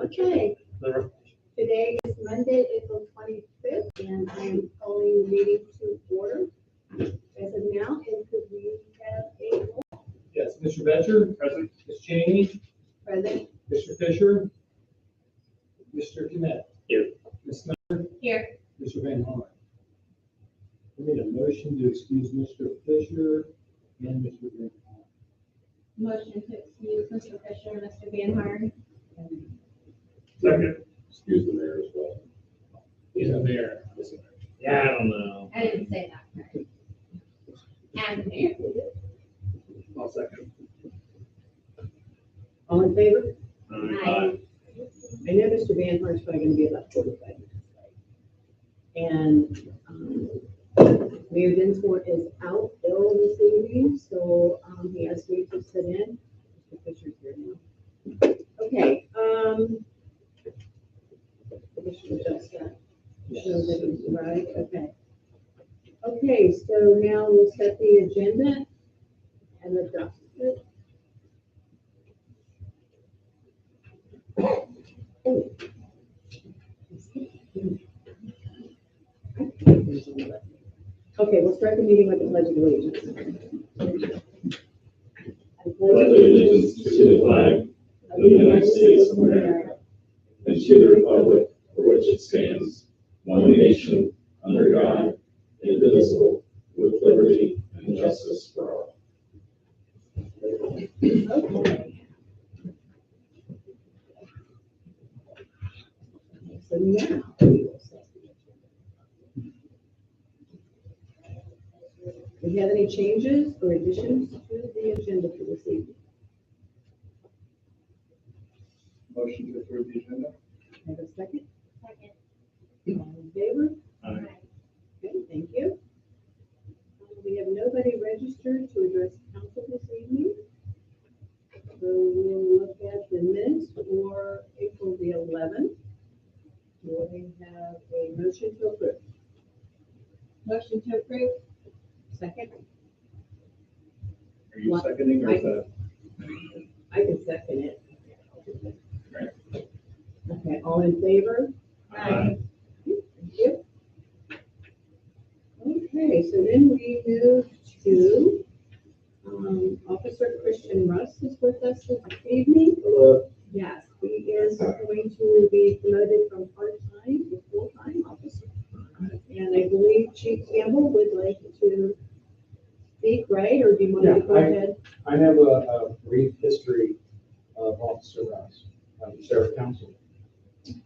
Okay, today is Monday, April 25th, and I am calling the meeting to order. As of now, and could we have a roll? Yes, Mr. Betcher. Present. Ms. Cheney. Present. Mr. Fisher. Mr. Kmet. Here. Ms. Manor. Here. Mr. Van Horn. We need a motion to excuse Mr. Fisher and Mr. Van Horn. Motion to excuse Mr. Fisher and Mr. Van Horn. Second. Excuse the mayor as well. He's the mayor. Yeah, I don't know. I didn't say that. Right. And the mayor. I'll second. All in favor? Aye. I know Mr. Van Horn's probably going to be about 45 minutes late. And Mayor Dinsmore is out ill this evening, so he asked me to sit in. Mr. Fisher's here now. Okay. I should adjust that. So that is right. Okay. Okay, so now we'll set the agenda and adopt it. Okay, we'll start the meeting with the Pledge of Allegiance. I Pledge allegiance to the flag of the United States of America and to the republic for which it stands, one nation, under God, indivisible, with liberty and justice for all. Okay. So now we will set the agenda. Do you have any changes or additions to the agenda for this evening? Motion to approve the agenda. Have a second? Second. All in favor? Aye. Okay, thank you. We have nobody registered to address council this evening. So we'll look at the minutes for April the 11th. Do we have a motion to approve? Motion to approve. Second? Are you What? seconding or is that? I can second it. Okay, all in favor? Aye. Thank you. Okay, so then we move to Officer Christian Russ is with us this evening. Hello. Yes, he is going to be promoted from part-time to full-time officer. And I believe Chief Campbell would like to speak, right? Or do you want me to go ahead? I have a brief history of Officer Russ, the Sheriff Council.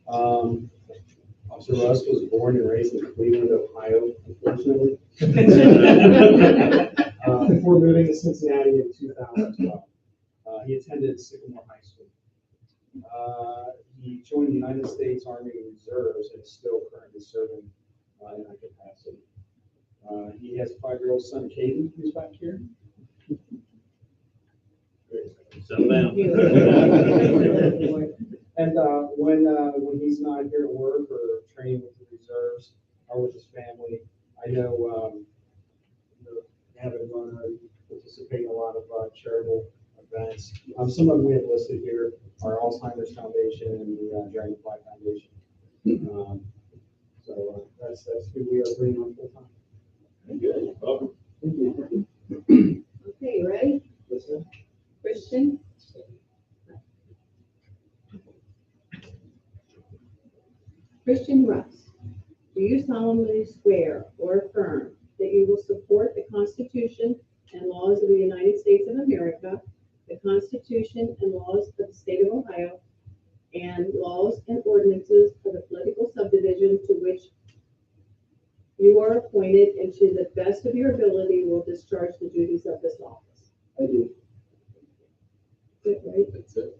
Officer Russ was born and raised in Cleveland, Ohio, unfortunately. Before moving to Cincinnati in 2012. He attended Sycamore High School. He joined the United States Army Reserves and is still currently serving in that capacity. He has a 5-year-old son, Caden, who's back here. Settle down. And when he's not here at work or training with the reserves or with his family, I know having participate in a lot of charitable events. Some of them we have listed here are Alzheimer's Foundation and the Dragonfly Foundation. So that's who we are bringing on full time. Good. Welcome. Thank you. Okay, you ready? Listen. Christian? Christian Russ, do you solemnly swear or affirm that you will support the Constitution and laws of the United States of America, the Constitution and laws of the state of Ohio, and laws and ordinances of the political subdivision to which you are appointed, and to the best of your ability will discharge the duties of this office? I do. Good, right? That's it.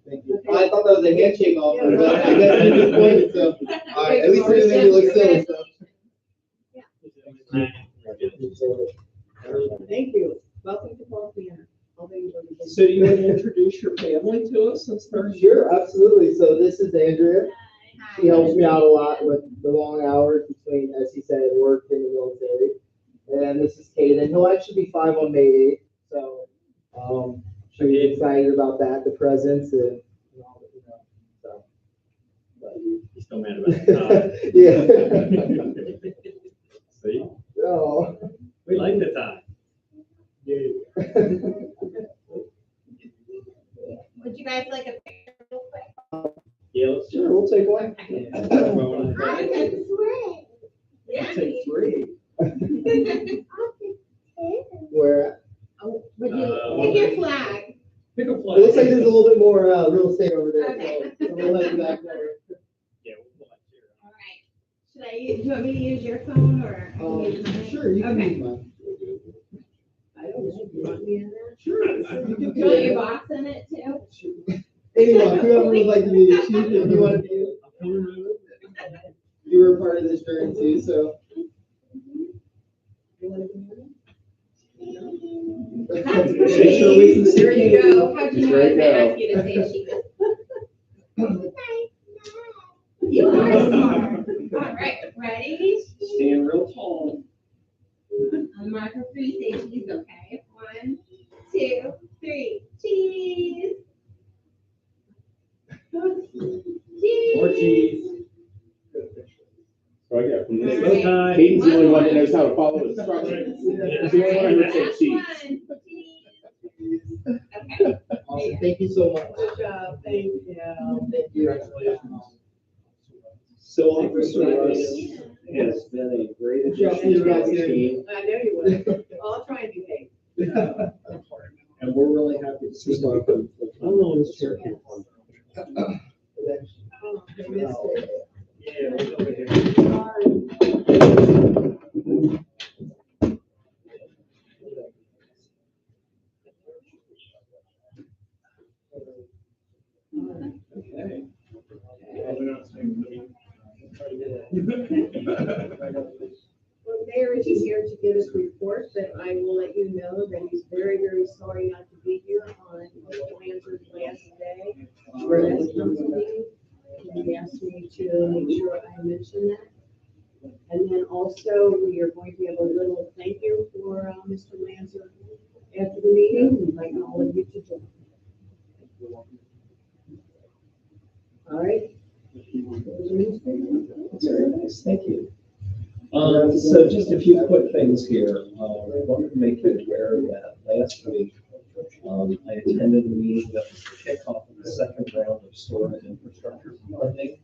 Thank you. Okay. I thought that was a handshake offer, but I guess I just pointed, so, all right, at least it didn't make you look silly, so. Thank you. Welcome to Falls Manor. So do you want to introduce your family to us since they're here? Sure, absolutely. So this is Andrea. She helps me out a lot with the long hours between, as he said, work and the military. And this is Caden. He'll actually be 5 on May 8th. So She was excited about that, the presents and all that, so. But, He's still mad about the yeah. See, Oh. we like the time. Would you guys like a picture real quick? Yeah, let's Sure, we'll take one. I can swear. Yeah. Take three. Where, Oh, would you, Uh, pick your flag. Pick a it looks like flag. there's a little bit more, real estate over there, Okay. so we'll head back there. Yeah, we'll let you. All right. Should I use, do you want me to use your phone or? I can use mine? Sure, you can Okay. use mine. I don't know if you want me in that. Sure. Do you want your box in it too? Anyone, whoever would like to be, choose if you want to be. You were part of this journey too, so. You want to be in it? That's Make sure we can see There you you. go. How'd you know I was gonna ask you to say she was? You are smart. All right, ready? Stand real tall. On mark for three, say cheese, okay? 1, 2, 3, cheese. Cheese. More cheese. So I got from this. Bow tie. Katie's the only one that knows how to follow instructions. Yeah. She's the only one who said Last cheese. one, cheese. Okay. Awesome, thank you so much. Good job, thank you. Thank you. So Officer Russ has been a great Good job, addition you to our guys here. team, I know you would. I'll try and behave. and we're really happy to see him become I'm on this chair. Oh, I missed it. Yeah, we'll go ahead. Sorry. Okay. Well, Mayor is here to give us a report, but I will let you know that he's very, very sorry not to be here on Mr. Lancer's last day for this council meeting. And he asked me to make sure I mention that. And then also, we are going to have a little thank you for Mr. Lancer after the meeting, inviting all of you to join. All right? That's very nice, thank you. So just a few quick things here. I wanted to make you aware that last week, I attended a meeting that was the kickoff of the second round of storm and infrastructure funding.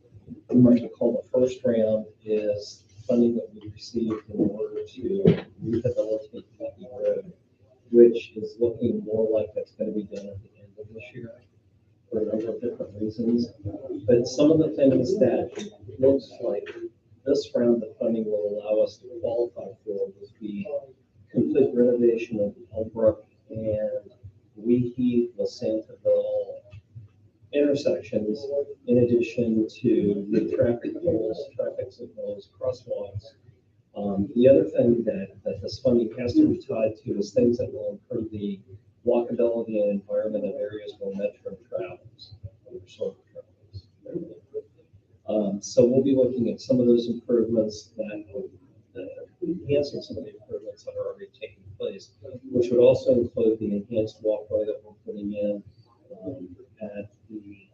You might recall the first round is funding that we received in order to rehabilitate Putney Road, which is looking more like that's going to be done at the end of this year for a number of different reasons. But some of the things that looks like this round of funding will allow us to qualify for would be complete renovation of Elbrook and Weehee, LaSantaville intersections, in addition to the traffic poles, traffic signals, crosswalks. The other thing that this funding has to be tied to is things that will improve the walkability and environment of areas where Metro travels, or sort of travels. So we'll be looking at some of those improvements enhancing some of the improvements that are already taking place, which would also include the enhanced walkway that we're putting in at the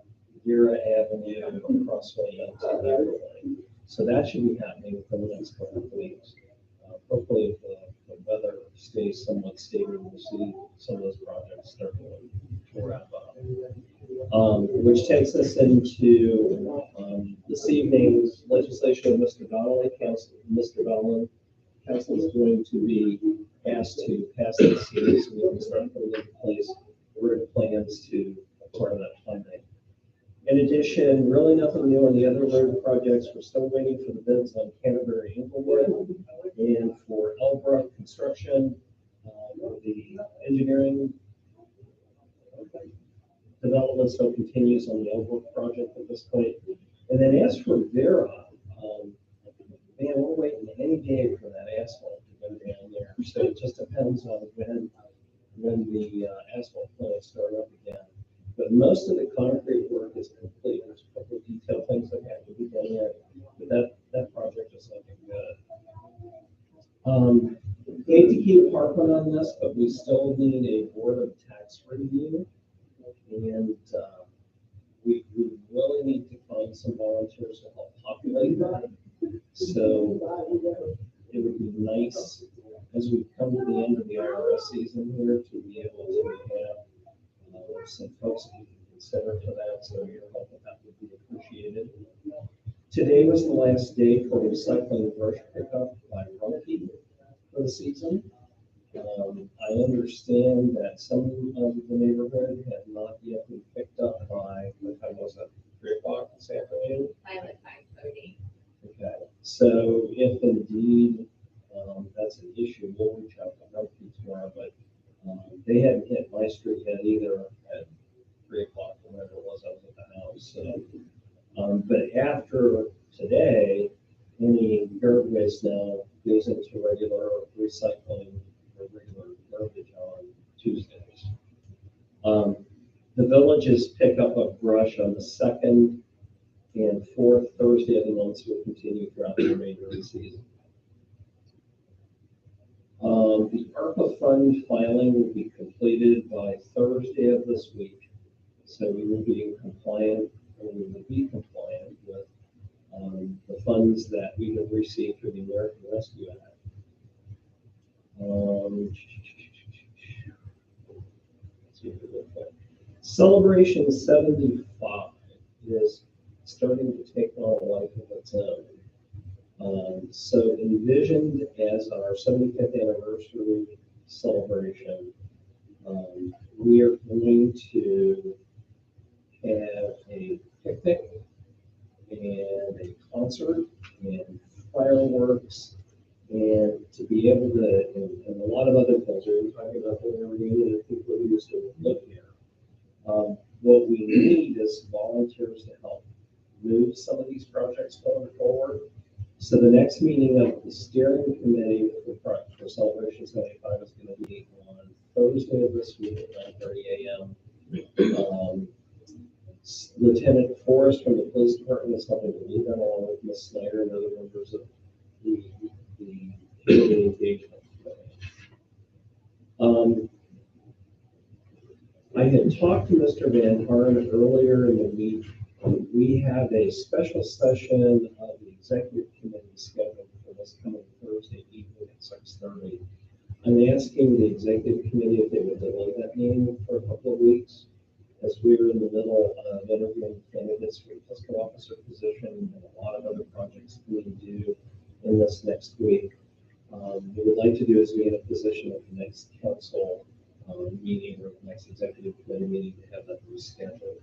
Gira Avenue crossway into Lateral Lane. So that should be happening within the next couple of weeks. Hopefully, if the weather stays somewhat stable, we'll see some of those projects start to wrap up. Which takes us into this evening's legislation of Mr. Donnelly. Mr. Donnelly, council is going to be asked to pass this here so we can start putting into place road plans to part of that funding. In addition, really nothing new on the other road projects. We're still waiting for the bids on Canterbury Inglewood and for Elbrook construction. The engineering development still continues on the Elbrook project at this point. And then as for Vera, man, we're waiting any day for that asphalt to go down there. So it just depends on when the asphalt plants start up again. But most of the concrete work is complete. There's a couple of detailed things that have to be done yet, but that project is looking good. Hate to to keep harping on this, but we still need a board of tax review. And we really need to find some volunteers to help populate that. So it would be nice as we come to the end of the IRS season here to be able to have some folks that we can consider for that. So your help with that would be appreciated. Today was the last day for recycling brush pickup by Rumpke for the season. I understand that some of the neighborhood had not yet been picked up by, what time was it, 3 o'clock this afternoon? By like 5:30. Okay, so if indeed that's an issue, we'll reach out to Rumpke tomorrow, but they hadn't hit my street yet either at 3 o'clock, whenever it was, I was at the house. So, but after today, any garbage waste now goes into regular recycling or regular garbage on Tuesdays. The villages pick up a brush on the 2nd and 4th Thursday of the month, so will continue throughout the remainder of the season. The ARPA fund filing will be completed by Thursday of this week. So we will be compliant, or we will be compliant with the funds that we have received through the American Rescue Act. Let's see if we look at Celebration 75 is starting to take on a life of its own. So envisioned as our 75th anniversary celebration, we are going to have a picnic and a concert and fireworks, and to be able to, and a lot of other things. We were talking about the reunion of people who used to live here. What we need is volunteers to help move some of these projects going forward. So the next meeting of the steering committee for Celebration 75 is going to be on Thursday of this week at 9:30 a.m. Lieutenant Forrest from the police department is helping to lead that, along with Ms. Snyder and other members of the community engagement committee. I had talked to Mr. Van Harn earlier in the week. We have a special session of the executive committee scheduled for this coming Thursday evening at 6:30. I'm asking the executive committee if they would delay that meeting for a couple of weeks, as we're in the middle of interviewing candidates for the fiscal officer position and a lot of other projects being due in this next week. What we'd like to do is be in a position at the next council meeting or the next executive committee meeting to have that rescheduled.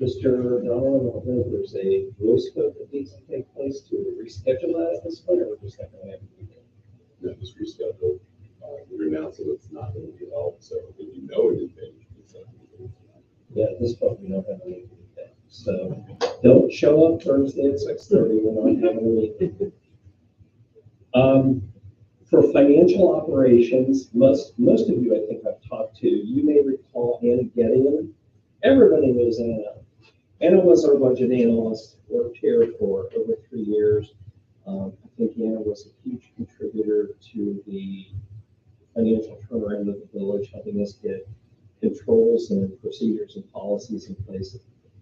Mr. Donald, I don't know if there's a voice vote that needs to take place to reschedule that at this point, or we're just not going to have a meeting. No, just reschedule. We announced that it's not going to be held, so if you know anything, Yeah, at this point, we don't have a meeting. So don't show up Thursday at 6:30. We're not having a meeting. For financial operations, most of you, I think I've talked to, you may recall Anna Gettian. Everybody knows Anna. Anna was our budget analyst, worked here for over 3 years. I think Anna was a huge contributor to the financial turnaround of the village, helping us get controls and procedures and policies in place.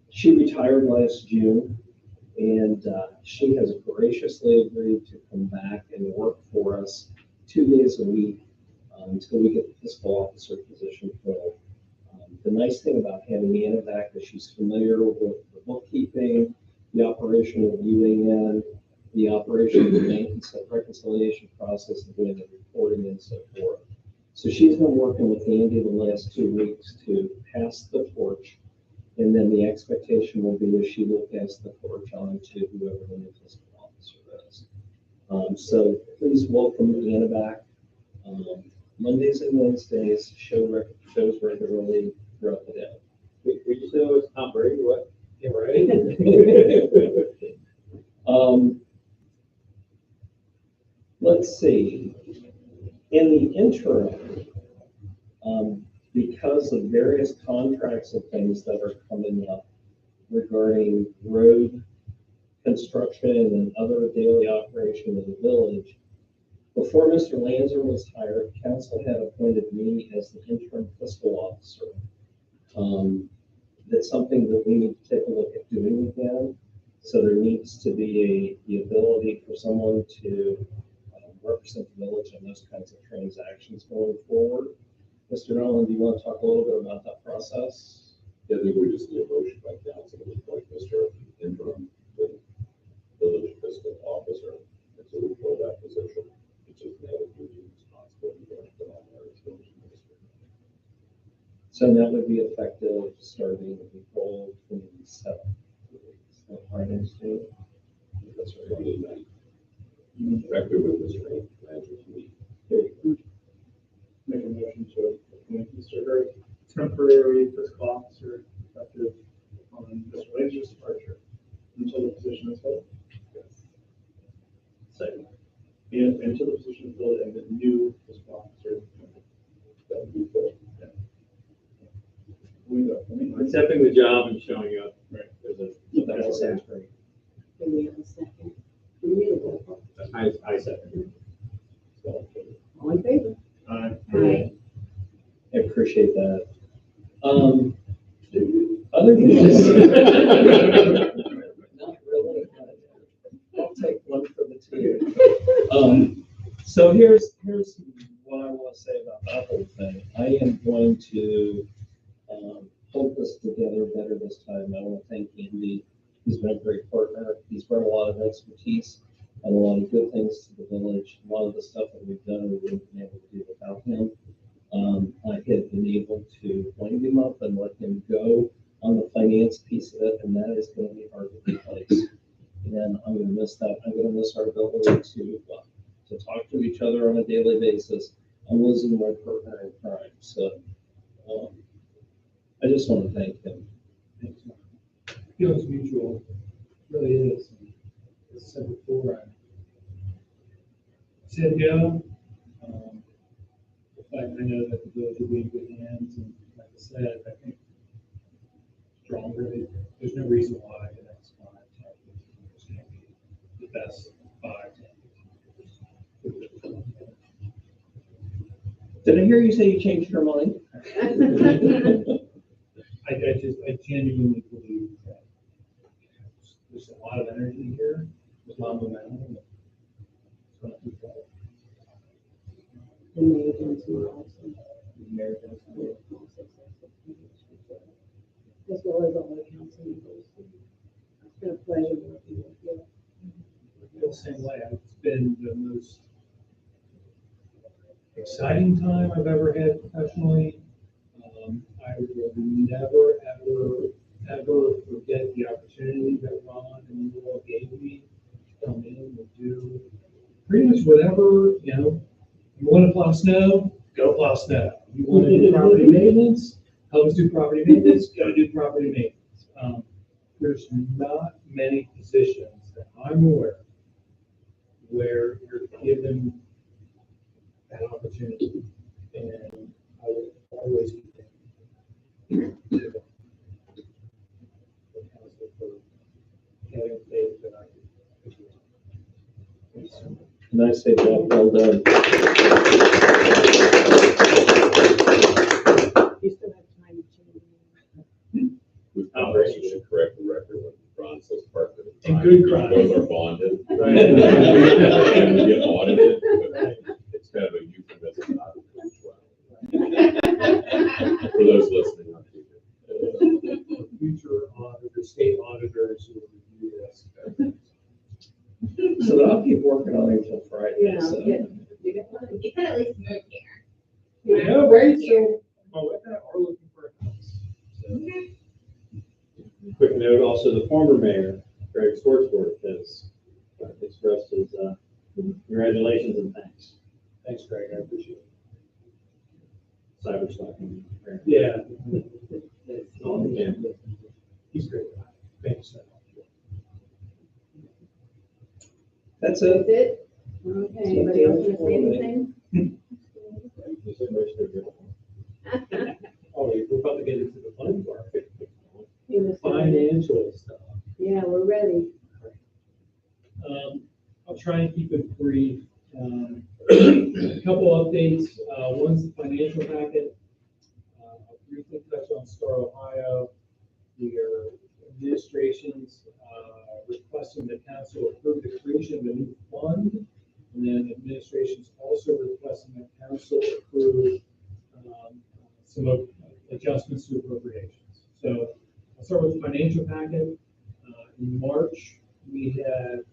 She retired last June, and she has graciously agreed to come back and work for us 2 days a week until we get the fiscal officer position filled. The nice thing about having Anna back is she's familiar with the bookkeeping, the operation of UAN, the operation of the maintenance and reconciliation process, and doing the reporting and so forth. So she's been working with Andy the last 2 weeks to pass the torch, and then the expectation will be that she will pass the torch on to whoever the new fiscal officer is. So please welcome Anna back. Mondays and Wednesdays shows regularly throughout the day. We just know it's Tom Brady, what? Yeah, right. Let's see. In the interim, because of various contracts and things that are coming up regarding road construction and other daily operation of the village, Before Mr. Lanzer was hired, council had appointed me as the interim fiscal officer. That's something that we need to take a look at doing again. So there needs to be the ability for someone to represent the village on those kinds of transactions going forward. Mr. Nolan, do you want to talk a little bit about that process? Yeah, I think we just need a motion by council to appoint Mr. Interim, the village fiscal officer, until we fill that position. It's just another duty and responsibility going to put on our village administrator. So that would be effective starting April 27th. Is that right, Steve? That's right, we need that. Effective with Mr. Lancer's leave. Make a motion to appoint Mr. Hurd, temporary fiscal officer, effective on Mr. Lancer's departure until the position is filled. Second. And until the position is filled and the new fiscal officer. That would be full. Accepting the job and showing up. Right. That sounds great. Can we have a second? Do we need a roll call? I second. All in favor? Aye. I appreciate that. Other than this, not really. I'll take one for the two. So here's what I want to say about that whole thing. I am going to hold this together better this time. I want to thank Andy. He's been a great partner. He's brought a lot of expertise and a lot of good things to the village. A lot of the stuff that we've done, we wouldn't have been able to do without him. I had been able to wind him up and let him go on the finance piece of it, and that is going to be hard to replace. And I'm going to miss that. I'm going to miss our ability to talk to each other on a daily basis. I'm losing my partner in crime. So I just want to thank him. Feelings mutual, really is. As I said before, I said go. But I know that the village will be in good hands, and like I said, I think stronger. There's no reason why the next 5, 10 years can't be the best 5, 10 years. Did I hear you say you changed your mind? I genuinely believe that there's a lot of energy here, there's a lot of momentum. It's going to keep going. The mayor Johnson also. Mayor Johnson. As well as all the council members. It's been a pleasure working with you. I feel the same way. It's been the most exciting time I've ever had professionally. I will never, ever forget the opportunity that Ron and you all gave me to come in and do pretty much whatever, you want to plow snow, go plow snow. You want to do property maintenance, help us do property maintenance, go do property maintenance. There's not many positions that I'm aware of where you're given that opportunity, and I will always be thankful to the council for having faith that I could do. Thank you so much. And I say, well done. You still have time to change. We've probably should correct the record when Ron says part of it. And good crime. Both are bonded. Right. And we get audited, but it's kind of a euphemism, not a good trial. For those listening on TV. Future auditors, state auditors who will review this. So I'll keep working on it until Friday. Yeah, So. you get time. You could at least move here. You know, right, so, my wife and I are looking for a house. So, Okay. Quick note, also the former mayor, Greg Swartzworth, has expressed his congratulations and thanks. thanks, Greg, I appreciate it. Cyberstalking. Yeah. Yeah. He's great. Thank you so much. That's it. That's it? Okay, anybody else want to say anything? Oh, we're about to get into the fun part. You missed it. Financial stuff. Yeah, we're ready. I'll try and keep it brief. A couple updates. One's the financial packet. I'll briefly touch on Star Ohio. Their administration's requesting the council approve the creation of a new fund. And then administration's also requesting that council approve some adjustments to appropriations. So I'll start with the financial packet. In March, we had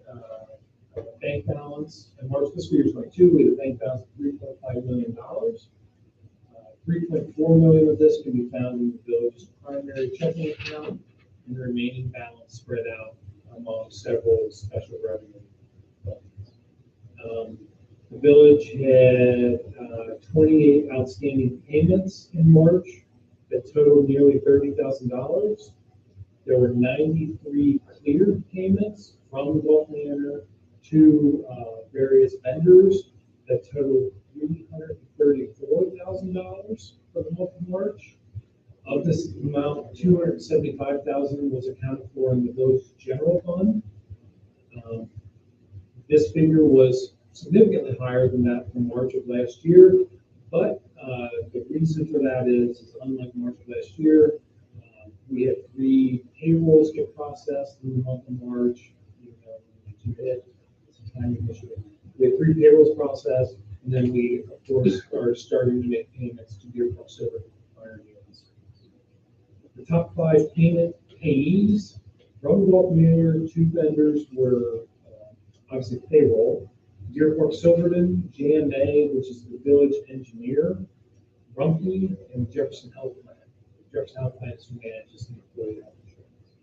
a bank balance. In March fiscal year 22, we had a bank balance of $3.5 million. 3.4 million of this can be found in the village's primary checking account, and the remaining balance spread out among several special revenue funds. The village had 28 outstanding payments in March that totaled nearly $30,000. There were 93 cleared payments from the Gulf Manor to various vendors that totaled $334,000 for the month of March. Of this amount, $275,000 was accounted for in the village general fund. This figure was significantly higher than that from March of last year, but the reason for that is unlike March of last year, we had 3 payrolls get processed in the month of March. It's a timing issue. We had 3 payrolls processed, and then we, of course, are starting to make payments to Deer Park Silver Fire units. The top 5 payment payees from Gulf Manor to vendors were obviously payroll, Deer Park Silverton, JMA, which is the village engineer, Rumpke, and Jefferson Health Plan. Jefferson Health Plan is who manages the employee health insurance.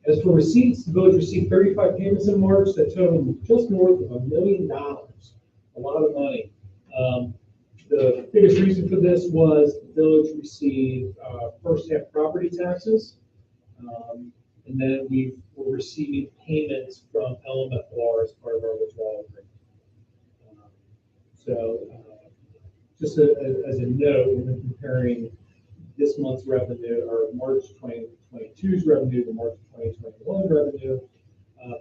As for receipts, the village received 35 payments in March that totaled just north of $1 million. A lot of money. The biggest reason for this was the village received first half property taxes, and then we were receiving payments from LMFR as part of our withdrawal agreement. Just as a note, when comparing this month's revenue, or March 2022's revenue to March 2021 revenue,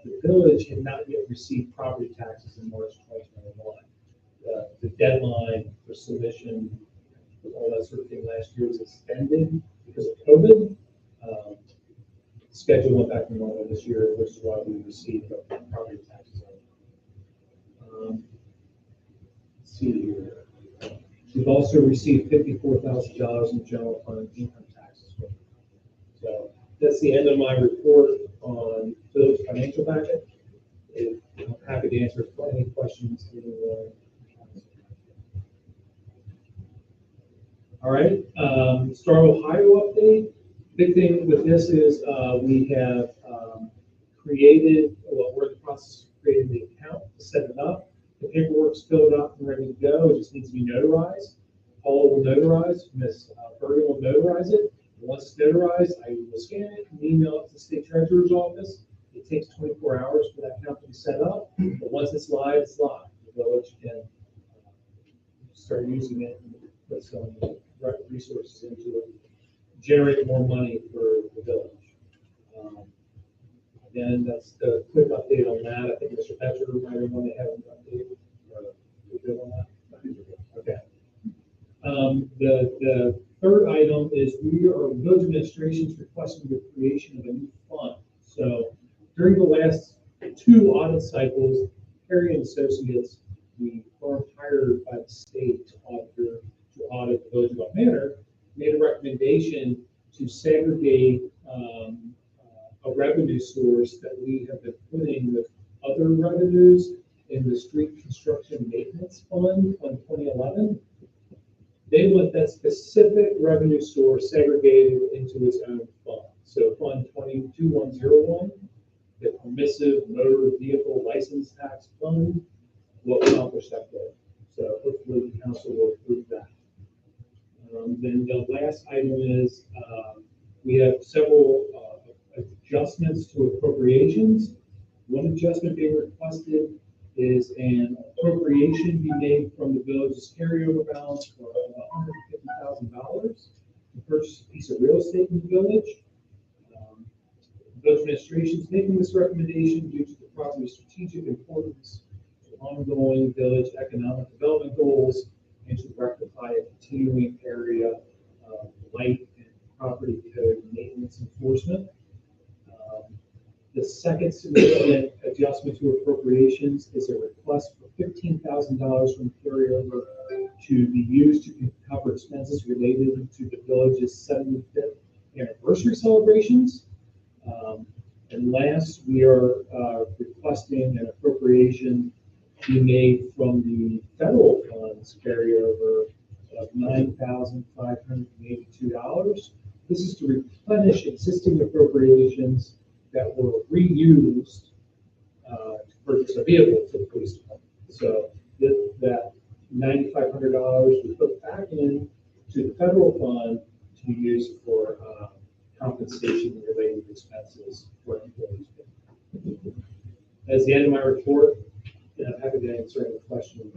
the village had not yet received property taxes in March 2021. The deadline for submission, all that sort of thing last year was extended because of COVID. Schedule went back to normal this year, which is why we received property taxes. Let's see here. We've also received $54,000 in general fund income taxes. So that's the end of my report on village financial packet. I'm happy to answer any questions. All right, Star Ohio update. Big thing with this is we have we're in the process of creating the account to set it up. The paperwork's filled out and ready to go. It just needs to be notarized. Paul will notarize, Miss Bergen will notarize it. Once it's notarized, I will scan it and email it to the state treasurer's office. It takes 24 hours for that account to be set up, but once it's live, it's live. The village can start using it and put some resources into it, generate more money for the village. Again, that's the quick update on that. I think Mr. Petcher might want to have an update. Good on that? Okay. The third item is village administration's requesting the creation of a new fund. So during the last 2 audit cycles, Perry and Associates, the firm hired by the state auditor to audit the village of Gulf Manor, made a recommendation to segregate a revenue source that we have been putting with other revenues in the street construction maintenance fund, Fund 2011. They want that specific revenue source segregated into its own fund. So Fund 22101, the permissive motor vehicle license tax fund, will accomplish that goal. So hopefully the council will approve that. Then the last item is we have several adjustments to appropriations. One adjustment being requested is an appropriation be made from the village's carryover balance for $150,000 to purchase a piece of real estate in the village. The village administration is making this recommendation due to the property's strategic importance to ongoing village economic development goals and to rectify a continuing area of light and property code maintenance enforcement. The second significant adjustment to appropriations is a request for $15,000 from carryover to be used to cover expenses related to the village's 75th anniversary celebrations. And last, we are requesting an appropriation be made from the federal funds carryover of $9,582. This is to replenish existing appropriations that were reused to purchase a vehicle for the police department. So that $9,500 we put back in to the federal fund to be used for compensation related expenses for employees. That's the end of my report, and I'm happy to answer any questions.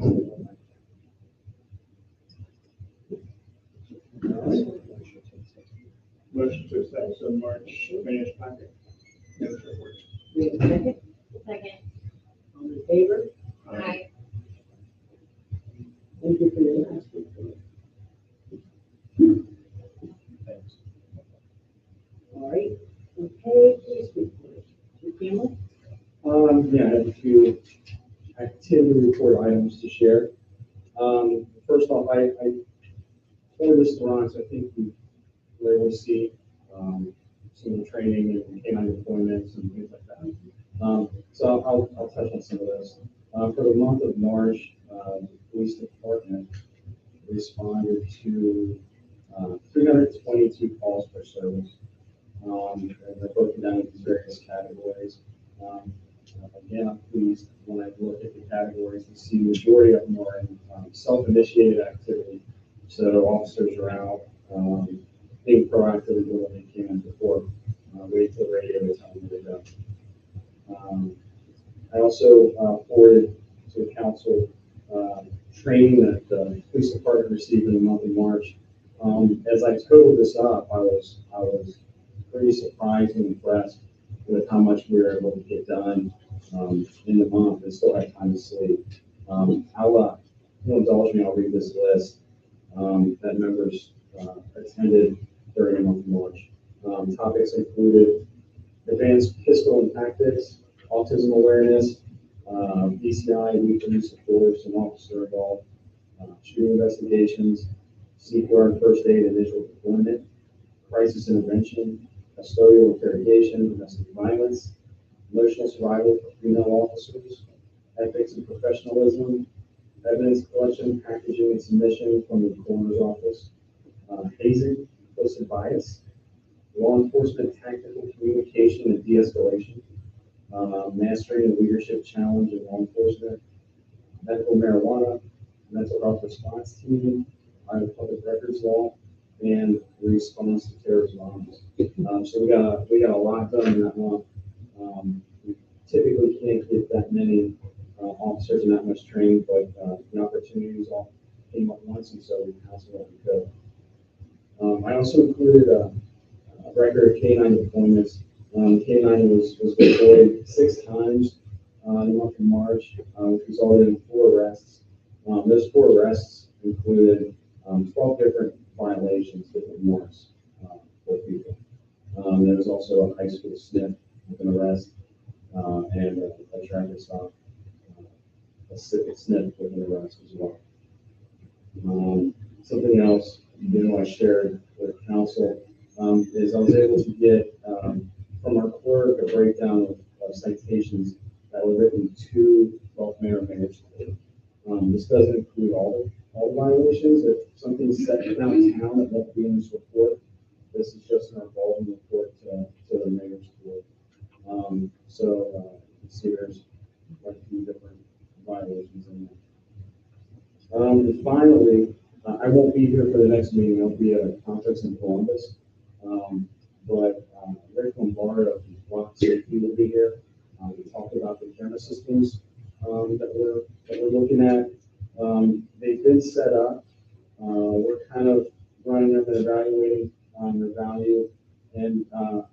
Motion to accept the March finished packet. Minutes report. We have a second? Second. All in favor? Aye. Thank you for your last report. Thanks. All right, okay, please report. Mr. Campbell? Yeah, I have a few activity report items to share. First off, I forwarded this to Ron, so I think we rarely see some of the training and canine deployments and things like that. So I'll touch on some of those. For the month of March, the police department responded to 322 calls per service. And they're broken down into various categories. Again, I'm pleased when I look at the categories to see the majority of them are in self-initiated activity. So officers are out being proactive doing what they can before wait till the radio to tell them they're done. I also forwarded to the council training that the police department received in the month of March. As I totaled this up, I was pretty surprised and impressed with how much we were able to get done in the month and still have time to sleep. You'll indulge me, I'll read this list that members attended during the month of March. Topics included advanced pistol and tactics, autism awareness, BCI, weekly use of force and officer involved, shooting investigations, CPR and first aid and visual deployment, crisis intervention, custodial interrogation, domestic violence, emotional survival for female officers, ethics and professionalism, evidence collection, packaging and submission from the coroner's office, hazing, implicit bias, law enforcement tactical communication and de-escalation, mastering the leadership challenge in law enforcement, medical marijuana, mental health response team, Iowa public records law, and response to terrorist bombs. So we got a lot done in that month. We typically can't get that many officers and that much training, but the opportunities all came up once, and so we passed what we could. I also included a record of K9 deployments. K9 was deployed 6 times in the month of March, which resulted in 4 arrests. Those 4 arrests included 12 different violations, different warrants for people. There was also a high school sniff with an arrest and a traffic stop, a civic sniff with an arrest as well. Something else I shared with council is I was able to get from our clerk a breakdown of citations that were written to both Manor and Manor. This doesn't include all the violations. If something's set downtown that won't be in this report, this is just an involvement report to the mayor's court. So you can see there's quite a few different violations in there. And finally, I won't be here for the next meeting. I'll be at a conference in Columbus. But Rick Lombard of Block Safety will be here. We talked about the camera systems that we're looking at. They've been set up. We're kind of running them and evaluating their value. And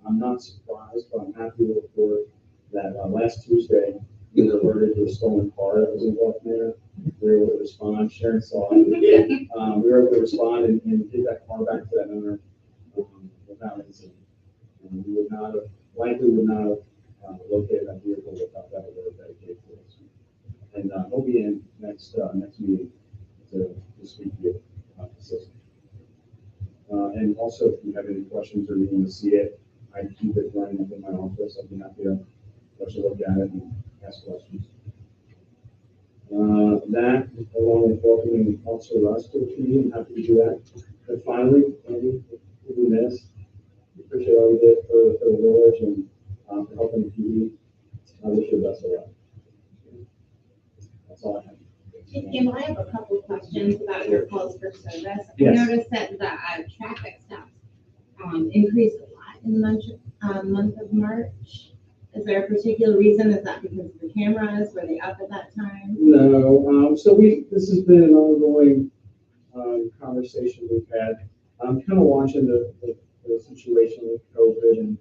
I'm not surprised, but I'm happy to report that last Tuesday, been alerted to a stolen car that was involved there. We were able to respond, Sharon saw it. We were able to respond and get that car back to that owner without incident. We would not have, likely would not have located that vehicle without that alert dedicated to us. And he'll be in next meeting to speak to you about the system. And also, if you have any questions or you want to see it, I keep it running up in my office. I'd be happy to let you look at it and ask questions. That, along with welcoming Officer Russ to the community, I'm happy to do that. And finally, Andy, we'll be missed. We appreciate all you did for the village and for helping the community. I wish you the best of luck. That's all I have. And I have a couple of questions about your calls for service. Yes. I noticed that the traffic stops increased a lot in the month of March. Is there a particular reason? Is that because of the cameras? Were they up at that time? No, so this has been an ongoing conversation we've had. I'm kind of watching the situation with COVID and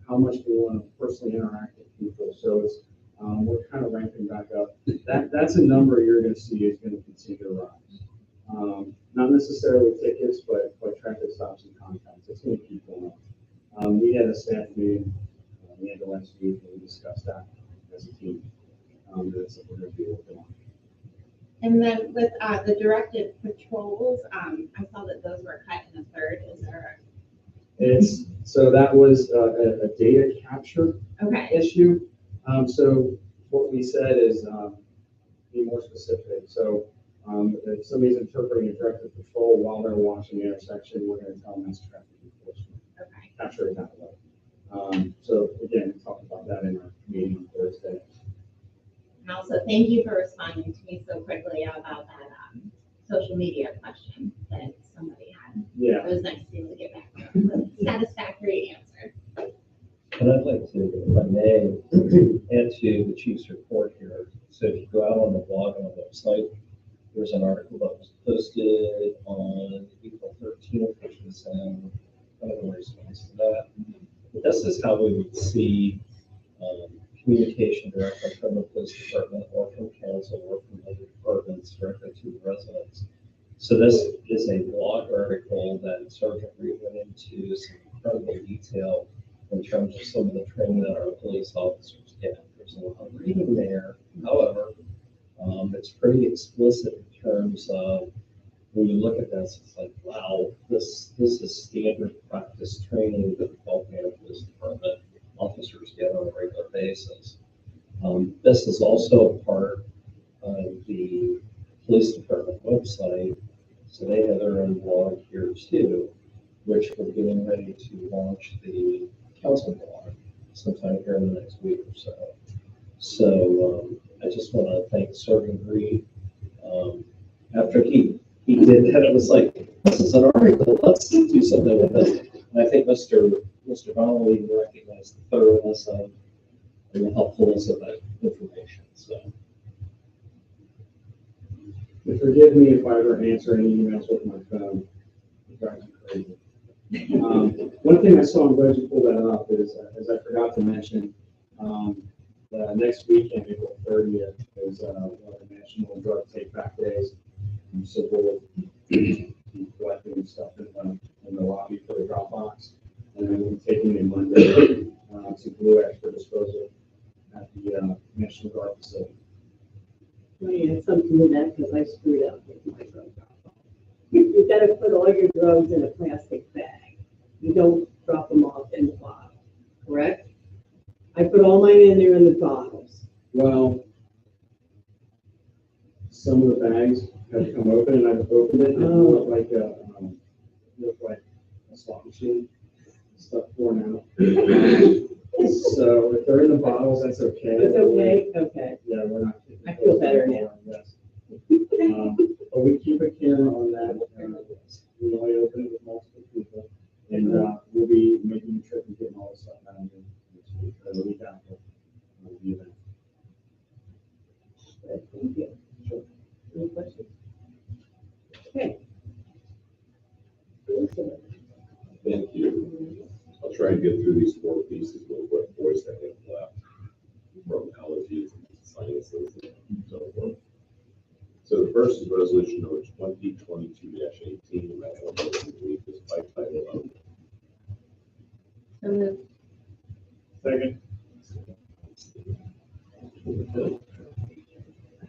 how much we want to personally interact with people. So it's we're kind of ramping back up. That's a number you're going to see is going to continue to rise. Not necessarily tickets, but traffic stops and contacts. It's going to keep going up. We had a staff meeting the end of last week and we discussed that as a team. That's what we're going to be working on. And then with the directed patrols, I saw that those were cut in a third. Is there So that was a data capture okay? issue. So what we said is be more specific. So if somebody's interpreting a directed patrol while they're watching the intersection, we're going to tell them that's traffic enforcement. Okay. Capture it that way. So again, we talked about that in our meeting on Thursday. And also, thank you for responding to me so quickly about that social media question that somebody had. Yeah. It was nice to be able to get back with a satisfactory answer. And I'd like to, if I may, add to the chief's report here. So if you go out on the blog on the website, there's an article that was posted on April 13th, which was kind of a response to that. But this is how we would see communication directly from the police department or from council or from other departments directly to the residents. So this is a blog article that Sergeant Reed went into some incredible detail in terms of some of the training that our police officers get. There's a lot of reading there. However, it's pretty explicit in terms of when you look at this, it's like, wow, this is standard practice training that the Manor Police Department officers get on a regular basis. This is also part of the police department website, so they have their own blog here too, which we're getting ready to launch the council blog sometime here in the next week or so. So I just want to thank Sergeant Reed. After he did that, it was like, this is an article, let's do something with it. And I think Mr. Donnelly recognized the thoroughness of and the helpfulness of that information. So, Forgive me if I ever answer any emails with my phone. It drives me crazy. One thing I saw, I'm glad you pulled that up, is as I forgot to mention, next weekend, April 30th, is one of the National Drug Take Back Days. So we'll be collecting stuff in the lobby for the drop box, and then we'll be taking it Monday to Blue X for disposal at the National Guard facility. I had something with that because I screwed up with my drug drop. You've got to put all your drugs in a plastic bag. You don't drop them off in the bottle, correct? I put all mine in there in the bottles. Well, some of the bags have come open, and I've opened it, and it looked like a slot machine, stuff pouring out. So if they're in the bottles, that's okay. It's okay? Okay. Yeah, we're not. I feel better now. Yes. But we keep a camera on that. We only open it with multiple people, and we'll be making a trip and getting all this stuff out of this week, or the week after the event. Thank you. Sure. Any questions? Okay. Thank you. I'll try and get through these 4 pieces with what voice I have left. formalities and sciences and so forth. So the first is resolution number 2022-18. May I have a motion to read this by title only? So moved. Second.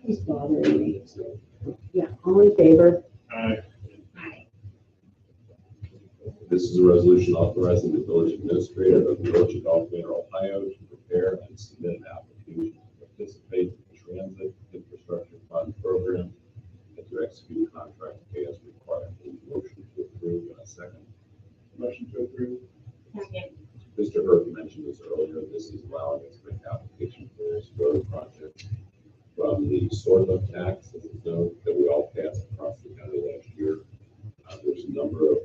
He's bothering me. Yeah, all in favor? Aye. Aye. This is a resolution authorizing the village administrator of the village of Gulf Manor, Ohio, to prepare and submit an application to participate in the Transit Infrastructure Fund program and to execute a contract pay as required. Motion to approve and a second. Motion to approve. Second. Mr. Hurd mentioned this earlier. This is allowing us to make application for this road project from the sort of tax, as it's known, that we all passed across the county last year. There's a number of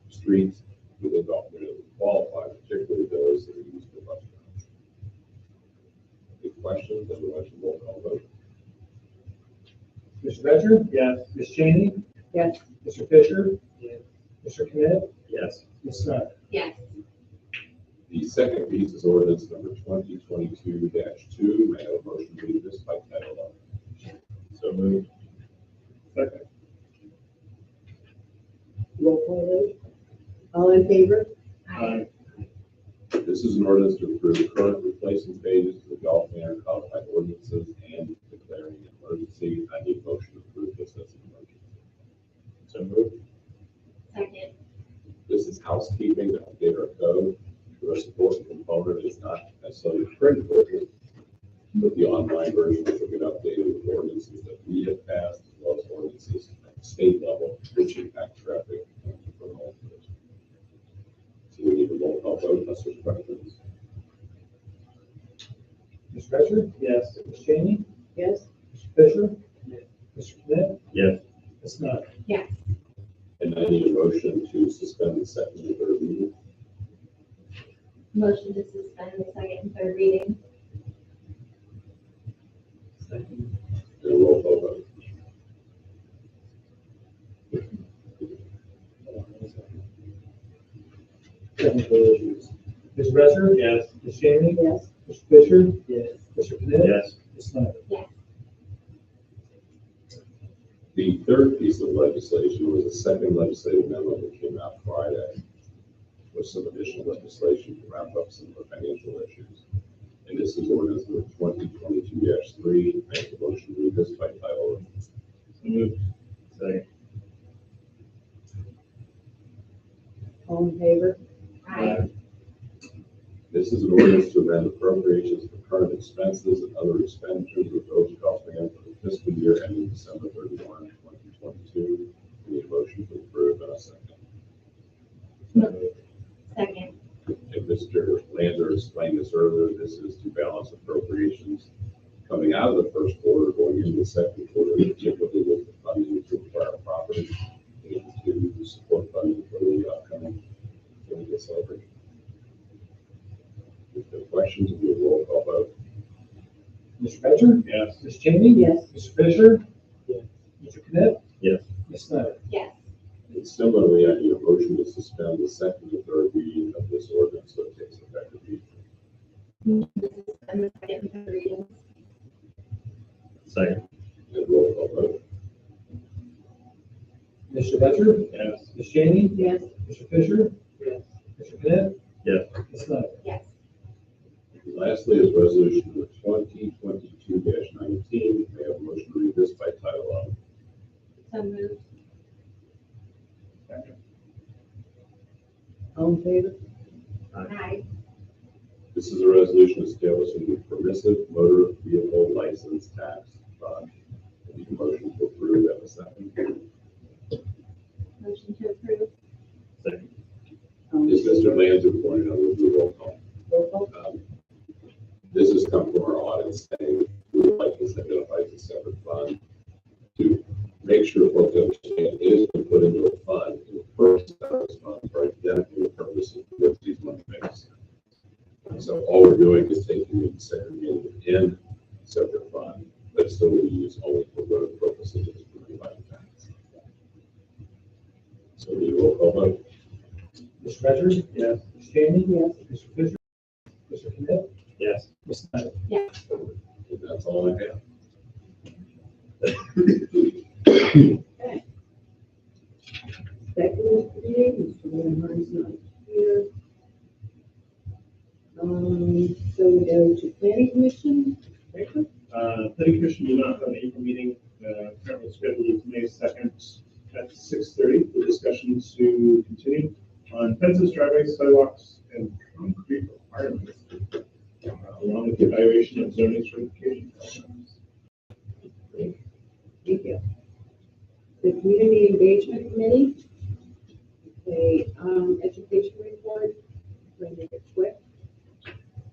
streets within Gulf Manor that qualify, particularly those that are used for bus routes. Any questions? Otherwise, we'll call vote. Mr. Becher? Yes. Ms. Cheney? Yes. Mr. Fisher? Yes. Mr. Knight? Yes. Ms. Snyder? Yes. The second piece is ordinance number 2022-2. May I have a motion to read this by title only? So moved. Second. Roll call vote. All in favor? Aye. This is an ordinance to approve the current replacement pages to the Gulf Manor codified ordinances and declaring an emergency. I need a motion to approve this as an emergency. So moved. Second. This is housekeeping to update our code. The most important component is not necessarily the print version, but the online version, which will get updated with ordinances that we have passed, as well as ordinances at the state level, which impact traffic and criminal enforcement. So we need a roll call vote unless there's questions. Mr. Becher? Yes. Ms. Cheney? Yes. Mr. Fisher? Yes. Mr. Knight? Yes. Ms. Snyder? Yes. And I need a motion to suspend the second and third reading. Motion to suspend the second and third reading. Second. And a roll call vote. Technical issues. Mr. Becher? Yes. Ms. Cheney? Yes. Mr. Fisher? Yes. Mr. Knight? Yes. Ms. Snyder? Yes. The third piece of legislation was a second legislative memo that came out Friday with some additional legislation to wrap up some of the financial issues. And this is ordinance number 2022-3. Make a motion to read this by title only. So moved. Second. All in favor? Aye. This is an ordinance to amend appropriations for current expenses and other expenditures of the village of Gulf Manor for the fiscal year ending December 31, 2022. We need a motion to approve and a second. Second. And Mr. Lander explained this earlier. This is to balance appropriations coming out of the first quarter, going into the second quarter, particularly with the funding to acquire property and to support funding for the upcoming celebration. If there are questions, we will roll call vote. Mr. Becher? Yes. Ms. Cheney? Yes. Mr. Fisher? Yes. Mr. Knight? Yes. Ms. Snyder? Yes. And similarly, I need a motion to suspend the second and third reading of this ordinance so it takes effect immediately. Motion to suspend the second and third readings. Second. And roll call vote. Mr. Becher? Yes. Ms. Cheney? Yes. Mr. Fisher? Yes. Mr. Knight? Yes. Ms. Snyder? Yes. And lastly is resolution number 2022-19. May I have a motion to read this by title only? So moved. Second. All in favor? Aye. This is a resolution establishing the permissive motor vehicle license tax fund. I need a motion to approve and a second. Motion to approve. Second. As Mr. Lanza pointed out, we'll do roll call. Roll call. This has come from our audit saying we would like this identified as a separate fund to make sure folks understand it is been put into a fund and the purpose of this fund for identifying the purposes for which these money makes. So all we're doing is taking it and segregating it in a separate fund, but still we use only for road purposes as provided tax. So we roll call vote. Mr. Becher? Yes. Ms. Cheney? Yes. Mr. Fisher? Mr. Knight? Yes. Ms. Snyder? That's all I have. Executive committee, Mr. Leonhard's not here. So we go to planning commission. Rachel? Planning Commission will not have an April meeting, currently scheduled May 2nd at 6:30 for discussions to continue on fences, driveways, sidewalks, and concrete requirements, along with the evaluation of zoning certification. Thank you. The community engagement committee. Okay, education report. I'm going to make it quick.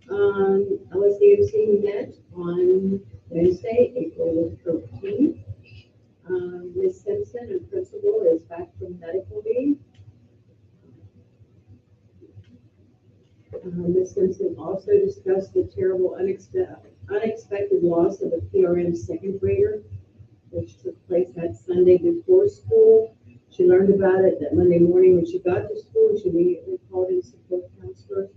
LSDMC met on Wednesday, April 13th. Ms. Simpson, a principal, is back from medical leave. Ms. Simpson also discussed the terrible unexpected loss of a PRM second grader, which took place that Sunday before school. She learned about it that Monday morning when she got to school. She immediately called in support counselor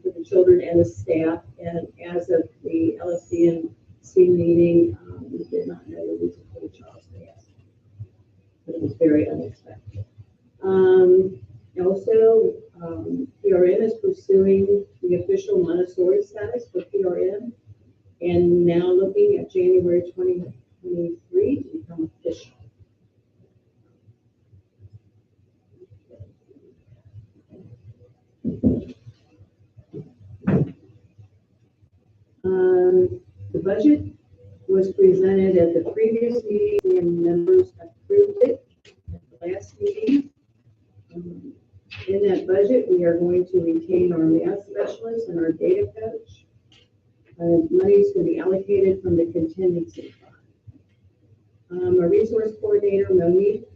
for the children and the staff. And as of the LSDMC meeting, we did not know the reason for the child's death. But it was very unexpected. Also, PRM is pursuing the official Montessori status for PRM and now looking at January 2023 to become official. The budget was presented at the previous meeting and members approved it at the last meeting. In that budget, we are going to retain our math specialist and our data coach. Money is going to be allocated from the contingency fund. Our resource coordinator, Monique,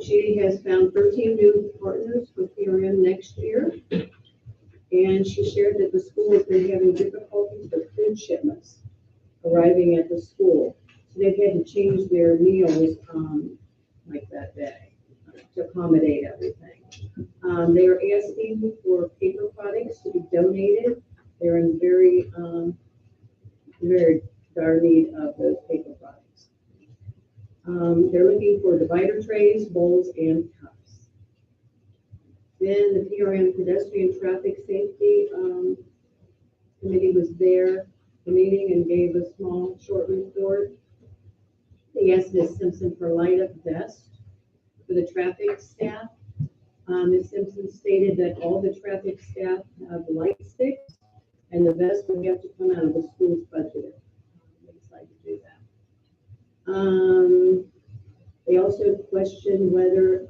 she has found 13 new partners for PRM next year. And she shared that the school has been having difficulties with food shipments arriving at the school. So they've had to change their meals like that day to accommodate everything. They are asking for paper products to be donated. They're in very dire need of those paper products. They're looking for divider trays, bowls, and cups. Then the PRM Pedestrian Traffic Safety Committee was there, the meeting, and gave a small short report. They asked Ms. Simpson for light-up vest for the traffic staff. Ms. Simpson stated that all the traffic staff have light sticks, and the vest would have to come out of the school's budget. They decided to do that. They also questioned whether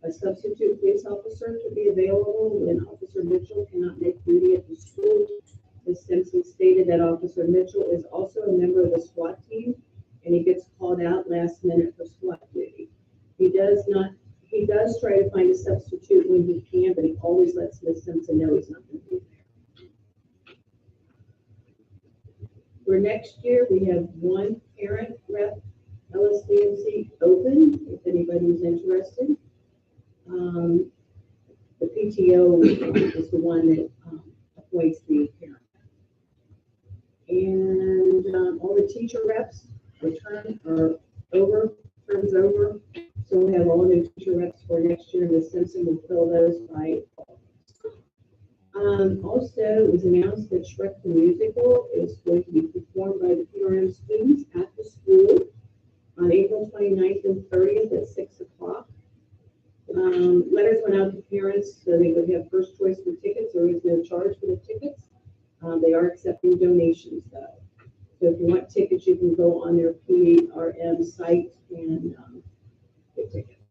a substitute police officer could be available when Officer Mitchell cannot make duty at the school. Ms. Simpson stated that Officer Mitchell is also a member of the SWAT team, and he gets called out last minute for SWAT duty. He does try to find a substitute when he can, but he always lets Ms. Simpson know he's not going to be there. For next year, we have one parent rep LSDMC open, if anybody's interested. The PTO is the one that appoints the parent. And all the teacher reps turns over. So we have all new teacher reps for next year. Ms. Simpson will fill those by also, it was announced that Shrek the Musical is going to be performed by the PRM students at the school on April 29th and 30th at 6 o'clock. Letters went out to parents so they would have first choice for tickets. There is no charge for the tickets. They are accepting donations though. So if you want tickets, you can go on their PRM site and get tickets.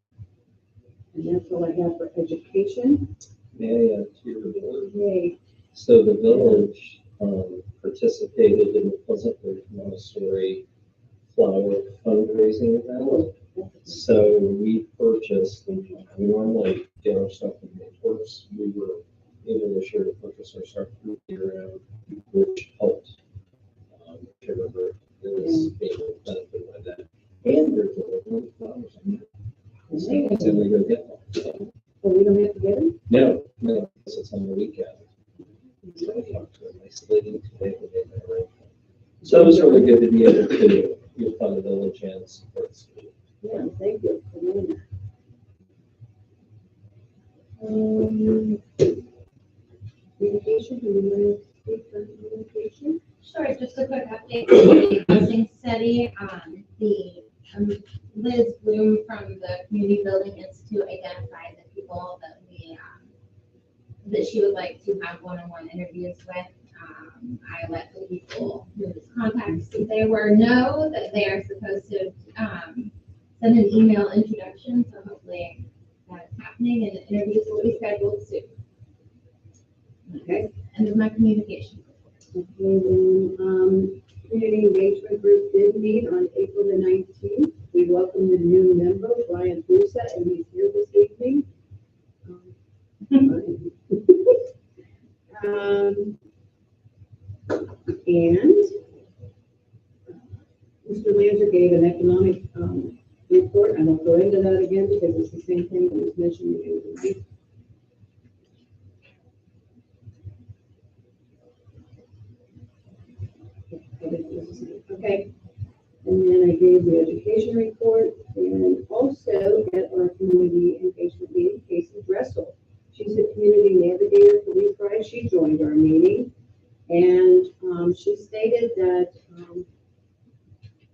And that's all I have for education. May I add to your report? Okay. So the village participated in the Pleasant Ridge Montessori flower fundraising event. So we purchased, we normally get our stuff from imports. We were able this year to purchase our stuff from here, which helped whoever is able to benefit by that. And there's a flowers in there. So we go get them. So we don't have to get them? No, it was really good to be able to give Fun the Village and support the school. Yeah, thank you for doing that. Communication, do you want to speak on communication? Sure, just a quick update on the housing study. Liz Bloom from the Community Building Institute identified the people that that she would like to have one-on-one interviews with. I let the people whose contacts they were know that they are supposed to send an email introduction, so hopefully that's happening and the interviews will be scheduled soon. Okay. End of my communication. Okay, then, community engagement group did meet on April the 19th. We welcomed the new member, Brian Busa, and he's here this evening. And Mr. Lancer gave an economic report. I won't go into that again because it's the same thing that was mentioned again tonight. Okay. And then I gave the education report and also at our community engagement meeting, Casey Dressel. She's a community navigator for We Pride. She joined our meeting and she stated that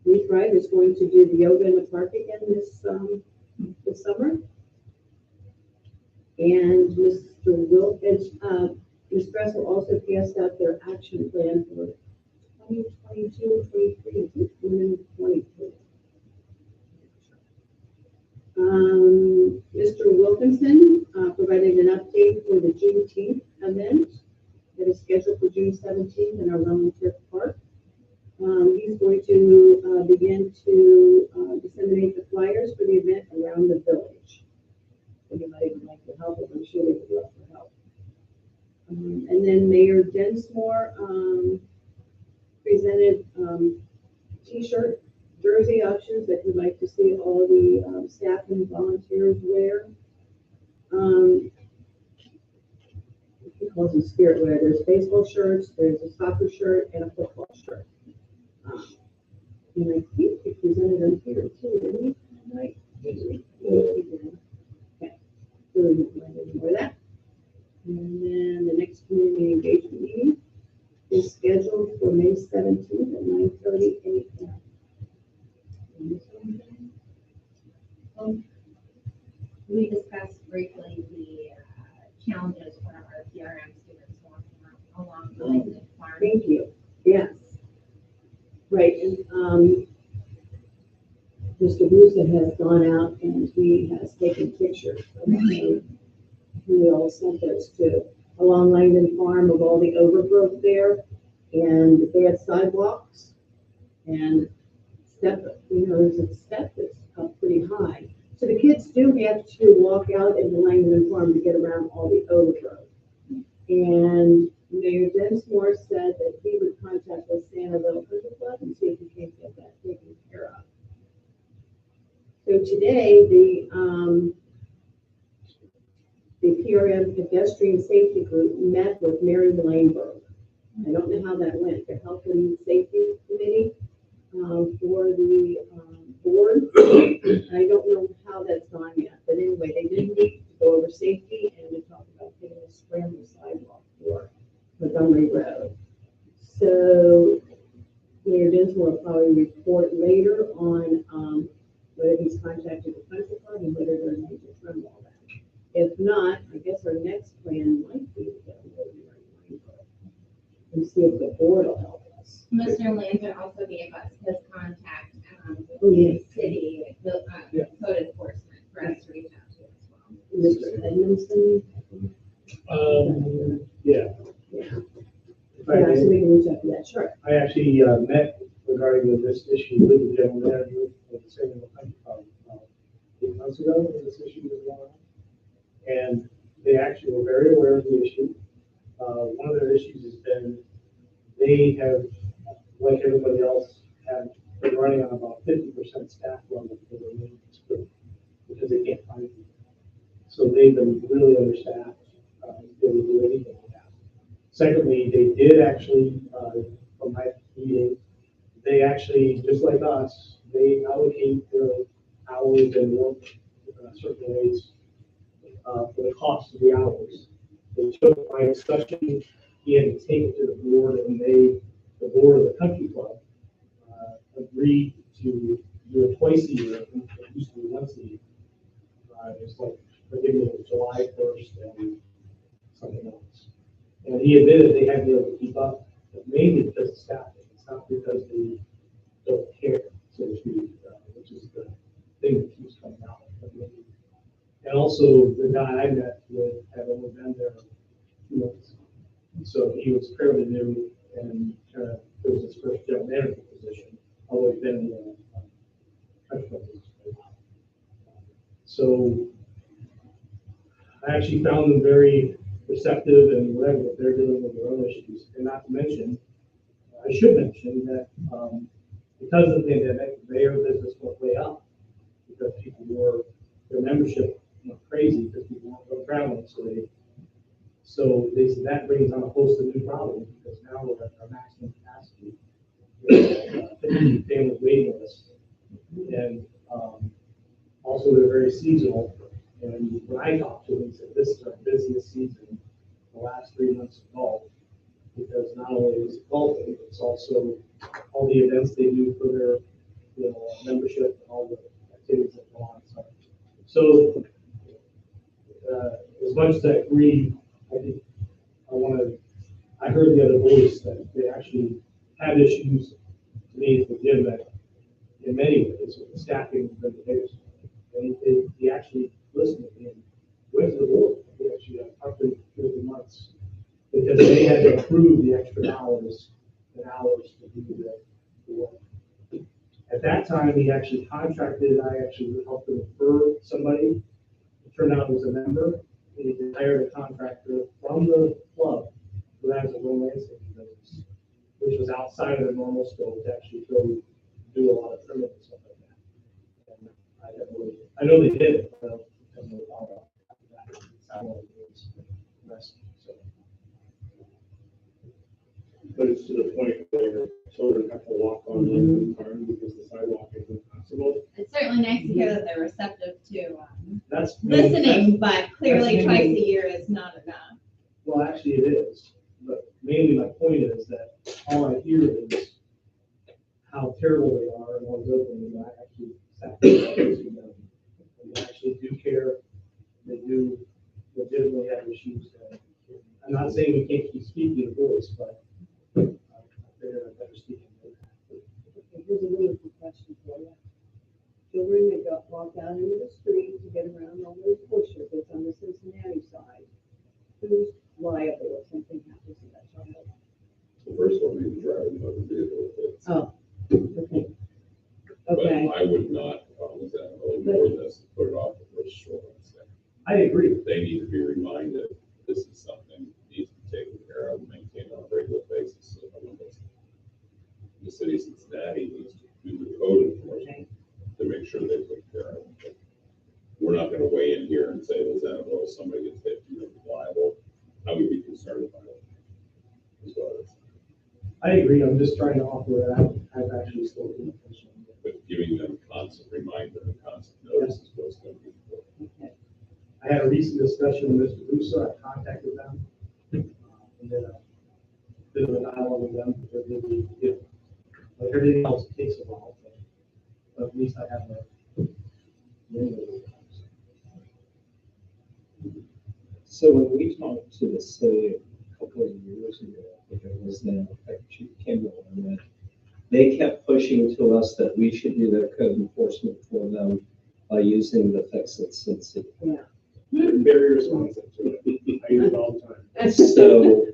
We Pride is going to do the yoga in the park again this summer. And Mr. Wilkins, Ms. Dressel also passed out their action plan for 2022, 23, and 22. Mr. Wilkinson provided an update for the Juneteenth event that is scheduled for June 17th in our Rollinsford Park. He's going to begin to disseminate the flyers for the event around the village. If anybody would like to help, I'm sure they would love to help. And then Mayor Densmore presented t-shirt, jersey options that you'd like to see all the staff and volunteers wear. He calls them spirit wear. There's baseball shirts, there's a soccer shirt, and a football shirt. And I think he presented them here too, didn't he? Right? Okay. So we don't mind any more of that. And then the next community engagement meeting is scheduled for May 17th at 9:30 a.m. We discussed briefly the challenges for our PRM students walking along the farm. Thank you. Yes. Right. And Mr. Busa has gone out and he has taken pictures. We all sent those to along Langdon Farm of all the overgrowth there and the bad sidewalks and step, there's a step that's up pretty high. So the kids do have to walk out into Langdon Farm to get around all the overgrowth. And Mayor Densmore said that he would contact the Sangerville Country Club and see if he can get that taken care of. So today, the PRM pedestrian safety group met with Mary Langberg. I don't know how that went. The Health and Safety Committee for the board. I don't know how that's gone yet, but anyway, they did meet to go over safety and to talk about getting a scramble sidewalk for Montgomery Road. So Mayor Dinsmore will probably report later on whether he's contacted the country club and whether they're going to trim all that. If not, I guess our next plan might be to get a little and see if the board will help us. Mr. Lancer also gave us his contact with Oh, yeah. the city code enforcement for us to reach out to as well. Mr. Edmondson. Yeah. Yeah. If I Yeah, so may, we can reach out to that, sure. I actually met regarding this issue with the general manager of the city of 8 months ago when this issue was going on. And they actually were very aware of the issue. One of their issues has been they have, like everybody else, have been running on about 50% staff level for their maintenance group because they can't find people. So they've been really understaffed. They would do anything like that. Secondly, they did actually, from my meeting, they actually, just like us, they allocate their hours and work certain ways for the cost of the hours. They took my discussion, he had to take it to the board, and the board of the country club agreed to do it twice a year. It used to be once a year. It's like, forgive me, July 1st and something else. And he admitted they had to be able to keep up, but mainly because of staffing. It's not because they don't care, so to speak, which is the thing that keeps coming out. And also, the guy I met with had only been there 2 months. So he was fairly new, and it was his first general manager position, although he'd been in the country club business for a while. So I actually found them very receptive and whatever, but they're dealing with their own issues. And not to mention, I should mention that because of the pandemic, their business went way up because people were, their membership went crazy because people weren't going traveling. So they said that brings on a host of new problems because now we're at our maximum capacity. 50 family waiting list. And also they're very seasonal. And when I talked to them, he said this is our busiest season, the last 3 months of golf, because not only is it golfing, it's also all the events they do for their membership and all the activities that go on. So as much as I agree, I heard the other voice that they actually had issues to me with Jim that in many ways with the staffing has been the biggest one. And he actually listened to me and went to the board. He actually talked to him for 2 months because they had to approve the extra dollars and hours to do the work. At that time, he actually contracted, I actually helped him refer somebody. It turned out he was a member. He hired a contractor from the club who has a own landscaping business, which was outside of the normal scope to actually go do a lot of trimming and stuff like that. And I know they did it, but I don't know about that. I don't know the rest. So. But it's to the point where children have to walk on the farm because the sidewalk isn't possible. It's certainly nice to hear that they're receptive to That's listening, but clearly that's twice a year is not enough. Well, actually it is, but mainly my point is that all I hear is how terrible they are and all those things. And I actually sat there and they actually do care. They do legitimately have issues. I'm not saying we can't keep speaking the voice, but they're better speaking. Here's a really good question for you. Children that walk out into the street to get around all those bushes that's on the Cincinnati side. Who's liable if something happens to that child? The first one, maybe driving the motor vehicle. Oh, okay. But Okay. I would not, with that, more than this, put it off the first short. I agree. They need to be reminded this is something that needs to be taken care of and maintained on a regular basis. So the city of Cincinnati needs to do the code enforcement to make sure they take care of it. But we're not going to weigh in here and say, well, somebody gets hit, you're liable. I would be concerned about it as well. I agree. I'm just trying to offer that. I've actually spoken to them. But giving them constant reminder and constant notice is what's going to be important. Okay. I had a recent discussion with Mr. Russo. I contacted them. And then a bit of a dialogue with them. Because they, like everything else, it takes a while. But at least I have a So when we talked to the city a couple of years ago, I think it was then, Chief Kimball, and they kept pushing to us that we should do their code enforcement for them by using the Fix-It Cincy. Yeah. They're very responsive to it. I use it all the time. So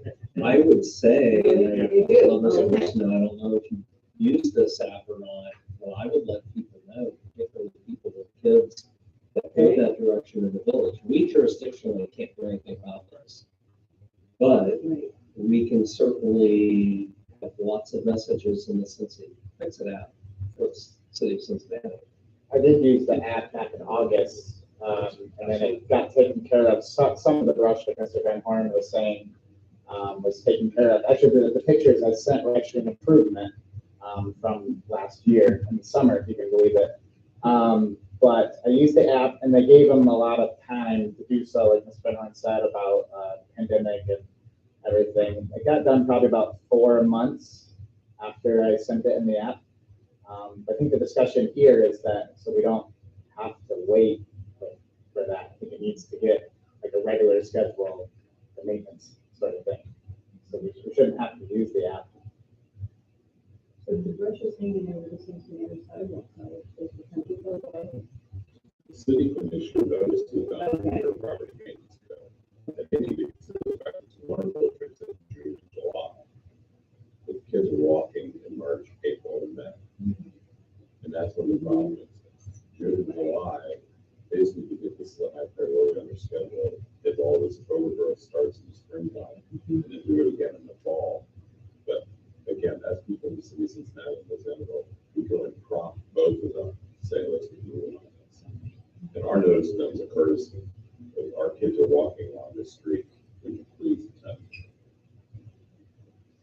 I would say, and I love this person, and I don't know if you use this app or not, but I would let people know, particularly people with kids that go that direction in the village. We jurisdictionally can't do anything about this. But we can certainly have lots of messages in the Cincy Fix-It app for the city of Cincinnati. I did use the app back in August, and then it got taken care of. Some of the brush that Mr. Van Horn was saying was taken care of. Actually, the pictures I sent were actually an improvement. from last year in the summer, if you can believe it. But I used the app and they gave them a lot of time to do so, like Ms. Bernhardt said about pandemic and everything. It got done probably about 4 months after I sent it in the app. I think the discussion here is that so we don't have to wait for that. I think it needs to get like a regular schedule, the maintenance sort of thing. So we shouldn't have to use the app. So the brush is hanging over the Cincinnati sidewalk, is the country club away? The city commission noticed to adopt Okay. their property maintenance bill. And they need to consider the fact that one of those trips in June and July. The kids are walking in March, April, and May. And that's when the problem is. June and July, basically to get this fairly under schedule, if all this overgrowth starts in the springtime, and then do it again in the fall. But again, as people in the city of Cincinnati, for example, we go and prompt both of them, say, let's be doing on this. And our notice to them is a courtesy. If our kids are walking along the street, would you please attend?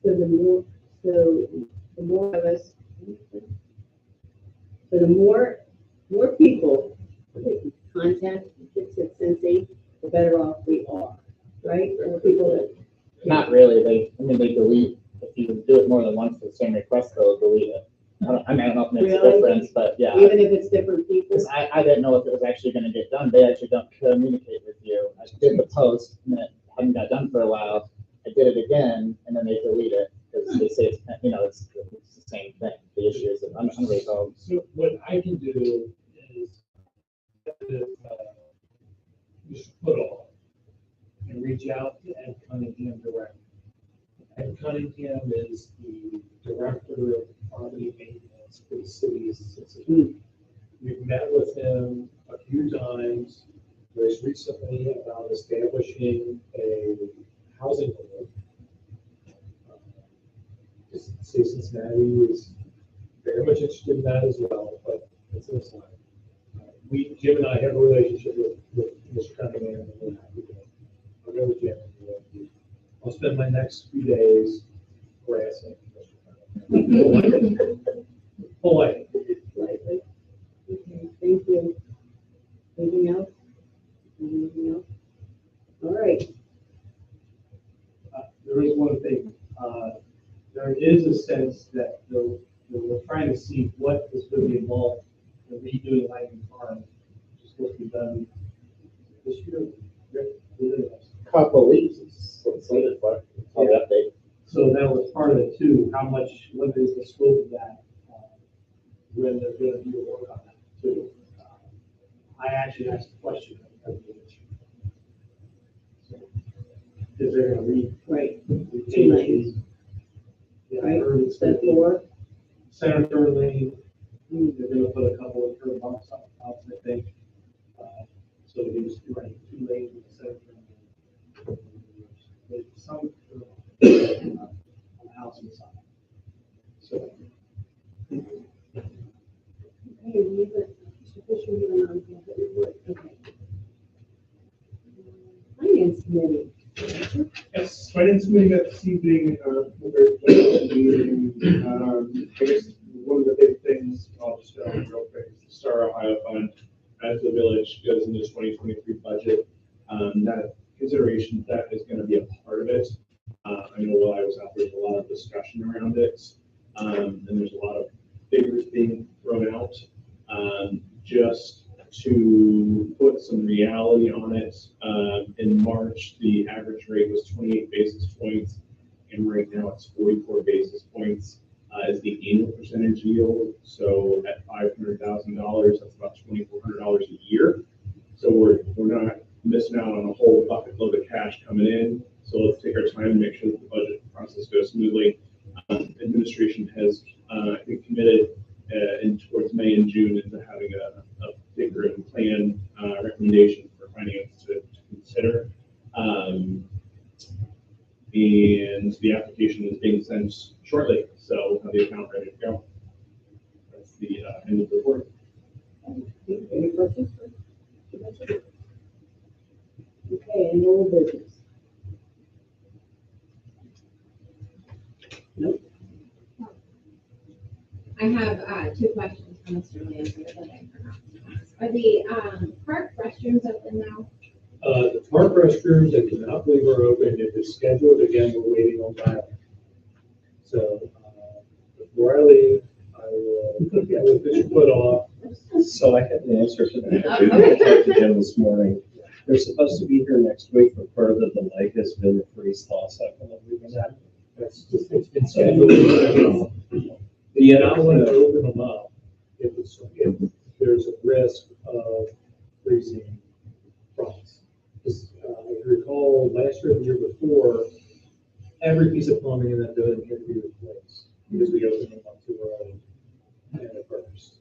So the more of us, so the more people contact Kids at Cincy, the better off we are, right? Or people that. Not really. They delete. If you do it more than once for the same request, they'll delete it. I don't know if it makes a Really? difference, but yeah. Even if it's different people. 'Cause I didn't know if it was actually going to get done. They actually don't communicate with you. I did the post and it hadn't got done for a while. I did it again and then they delete it because they say it's the same thing. The issue is unresolved. So what I can do is just put off and reach out to Ed Cunningham directly. Ed Cunningham is the director of property maintenance for the city of Cincinnati. We've met with him a few times, most recently about establishing a housing board. City of Cincinnati is very much interested in that as well, but it's this line. Jim and I have a relationship with Mr. Cunningham, and we're happy to I'll go with Jim. I'll spend my next few days harassing Mr. Cunningham. Polite. Lightly. Okay, thank you. Anything else? Anything else? All right. There is one thing, there is a sense that we're trying to see what is going to be involved in redoing Langdon Farm, which is supposed to be done this year. Couple of weeks is what it's slated for. I'll update. So that was part of it too. What is the scope of that? When they're going to do the work on that too. I actually asked the question. Because they're going to read. Right. Two Two lanes. Yeah, I Right. heard it's Step four. center third lane. They're going to put a couple of curb bumps up, I think. So it was right, 2 lanes with the center turn lane. There's some on the house inside. So. Okay, leave it. Mr. Fisher, you and I have it work. Okay. Finance committee. Yes, finance committee met this evening, we're very pleased to be, I guess, one of the big things, I'll just go on real quick, is the Star Ohio Fund, as the village goes into 2023 budget, that consideration that is going to be a part of it. I know while I was out, there's a lot of discussion around it, and there's a lot of figures being thrown out, just to put some reality on it. In March, the average rate was 28 basis points, and right now it's 44 basis points as the annual percentage yield. So at $500,000, that's about $2,400 a year. So we're not missing out on a whole bucket load of cash coming in. So let's take our time and make sure that the budget process goes smoothly. Administration has, I think, committed towards May and June into having a figure and plan recommendation for finance to consider. And the application is being sent shortly, so we'll have the account ready to go. That's the end of the report. Any questions? Okay, and old business. Nope. I have two questions for Mr. Landry that I forgot to ask. Are the park restrooms open now? The park restrooms, I do not believe are open. It is scheduled. Again, we're waiting on that. So, before I leave, I will get this put off. So I have the answer to that. Oh, I okay. talked to Jim this morning. They're supposed to be here next week, but part of the delay has been the freeze thaw cycle that we've been having. It's been scheduled. Yeah, Not want to open them up if there's a risk of freezing frost. If you recall, last year, the year before, every piece of plumbing in that building had to be replaced because we opened them up too early and it burst.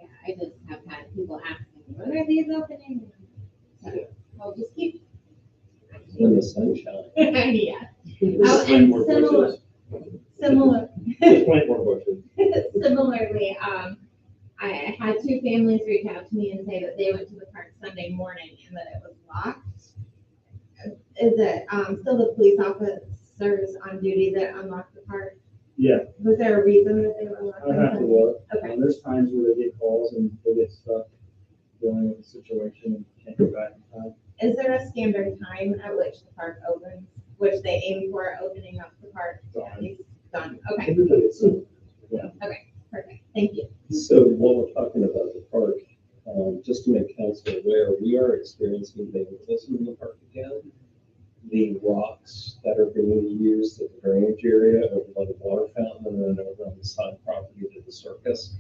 Yeah, I just have had people asking, when are these opening? So, Yeah. I'll just keep. when the sun shines. Yeah. Just Oh, plant and more similar, bushes. similar. Just plant more bushes. Similarly, I had two families reach out to me and say that they went to the park Sunday morning and that it was locked. Is it still the police officers on duty that unlock the park? Yeah, Was there a reason that they were locked? I have to look. Okay. There's times where they get calls and they get stuck dealing with the situation and can't go back in time. Is there a standard time at which the park opens, which they aim for opening up the park? It's done. Okay, perfect. Thank you. So while we're talking about the park, just to make council aware, we are experiencing vandalism in the park again. The rocks that are being used at the drainage area over by the water fountain and then over on the side property to the circus,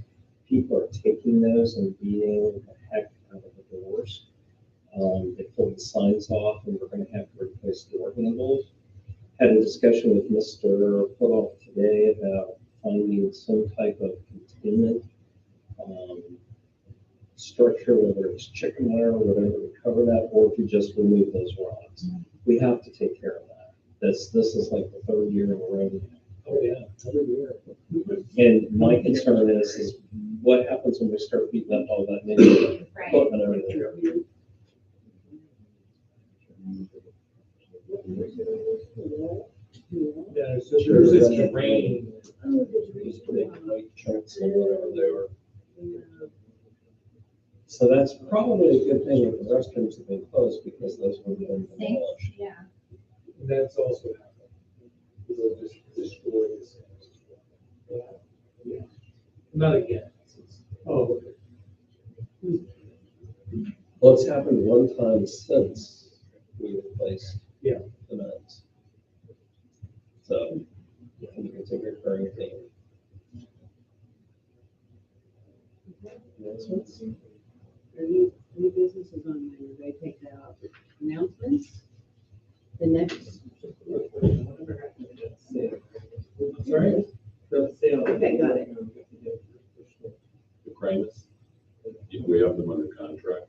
people are taking those and beating the heck out of the doors. They pulled the signs off and we're going to have to replace door handles. Had a discussion with Mr. Putoff today about finding some type of containment structure, whether it's chicken wire or whatever, to cover that, or to just remove those rocks. We have to take care of that. This is like the third year in a row now. Oh, yeah, every year. And my concern is what happens when we start beating up all that new Right. equipment over there? Yeah, so there's this terrain. These big white chunks or whatever they are. So that's probably a good thing if the restrooms have been closed because those were being demolished. Yeah. That's also happened. People just destroy this. Yeah. Not again. Oh, okay. Well, it's happened one time since we replaced Yeah. the nuts. So I think it's a recurring thing. Announcements? Any businesses on there, they take that off. Announcements? The next. Sorry? Okay, got it. The Primus, if we have them under contract,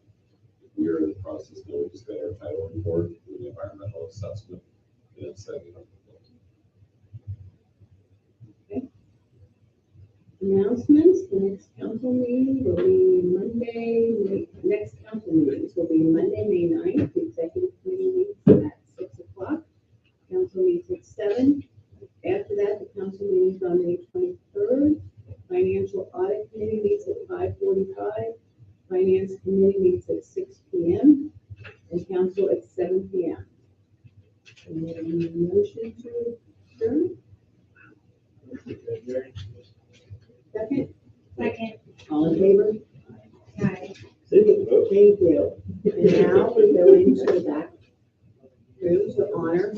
we are in the process now, we just got our title report, the environmental assessment, and it's setting up. Announcements, the next council meeting will be Monday, next council meetings will be Monday, May 9th. The executive committee meets at 6 o'clock. Council meets at 7. After that, the council meeting is on May 23rd. Financial audit committee meets at 5:45. Finance committee meets at 6 p.m. and council at 7 p.m. And we have a motion to adjourn. Second, Second. all in favor? Hi. Thank you. And now we go into the back room to honor